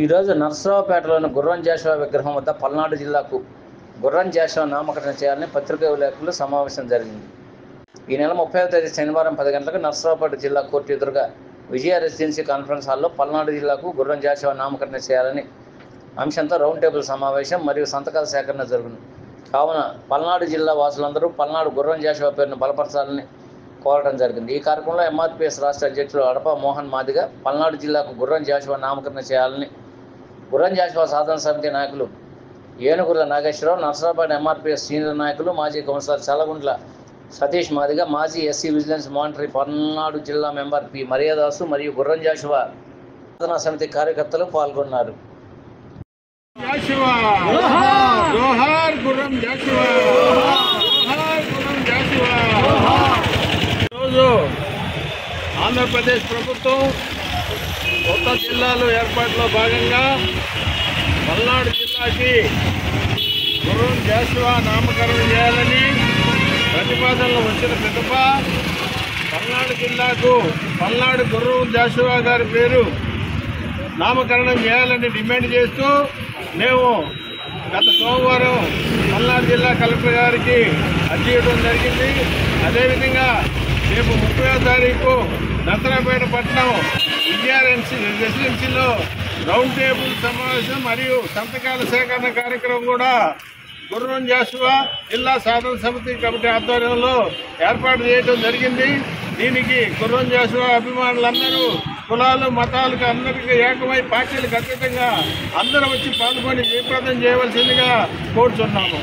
ఈరోజు నర్సరావుపేటలోని గుర్రం జాషువా విగ్రహం వద్ద పల్నాడు జిల్లాకు గుర్రం జాషువా నామకరణం చేయాలని పత్రికా విలేకరుల సమావేశం జరిగింది. ఈ నెల 30వ తేదీ శనివారం 10 గంటలకు నర్సరావుపేట జిల్లా కోర్టు ఎదురుగా విజయ రెసిడెన్సీ కాన్ఫరెన్స్ హాల్లో పల్నాడు జిల్లాకు గుర్రం జాషువా నామకరణం చేయాలని అంశంతో రౌండ్ టేబుల్ సమావేశం మరియు సంతకాల సేకరణ జరుగును. కావున పల్నాడు జిల్లా వాసులందరూ పల్నాడు గుర్రం జాషువా పేరును బలపరచాలని కోరడం జరిగింది. ఈ కార్యక్రమంలో ఎంఆర్పీఎస్ రాష్ట్ర అధ్యక్షులు అడప మోహన్ మాదిగ పల్నాడు జిల్లాకు గుర్రం జాషువా నామకరణ చేయాలని గుర్రం జాషువా సాధన సమితి నాయకులు ఏనుగుల నాగేశ్వరరావు, నర్సరావుపేట ఎంఆర్పీఎస్ సీనియర్ నాయకులు మాజీ కౌన్సిలర్ చలగుంట్ల సతీష్ మాదిగ, మాజీ ఎస్సీ విజిలెన్స్ మానిటరీ పల్నాడు జిల్లా మెంబర్ పి మర్యాదాసు మరియు గుర్రం జాషువా సాధన సమితి కార్యకర్తలు పాల్గొన్నారు. ఈరోజు ఆంధ్రప్రదేశ్ ప్రభుత్వం కొత్త జిల్లాలు ఏర్పాటులో భాగంగా పల్నాడు జిల్లాకి గుర్రం జాషువా నామకరణం చేయాలని ప్రతిపాదనలు వచ్చిన పిదప పల్నాడు జిల్లాకు పల్నాడు గుర్రం జాషువా గారి పేరు నామకరణం చేయాలని డిమాండ్ చేస్తూ మేము గత సోమవారం పల్నాడు జిల్లా కలెక్టర్ గారికి అర్జీ ఇవ్వడం జరిగింది. అదేవిధంగా రేపు 30వ తారీఖు నర్సరావుపేట పట్టణం విజయ రెసిడెన్సీలో రౌండ్ టేబుల్ సమావేశం మరియు సంతకాల సేకరణ కార్యక్రమం కూడా గుర్రం జాషువా జిల్లా సాధన సమితి కమిటీ ఆధ్వర్యంలో ఏర్పాటు చేయడం జరిగింది. దీనికి గుర్రం జాషువా అభిమానులందరూ కులాలు మతాలకు అందరికీ ఏకమై పార్టీలకు అతీతంగా అందరూ వచ్చి పాల్గొని జయప్రదం చేయవలసిందిగా కోరుచున్నాము.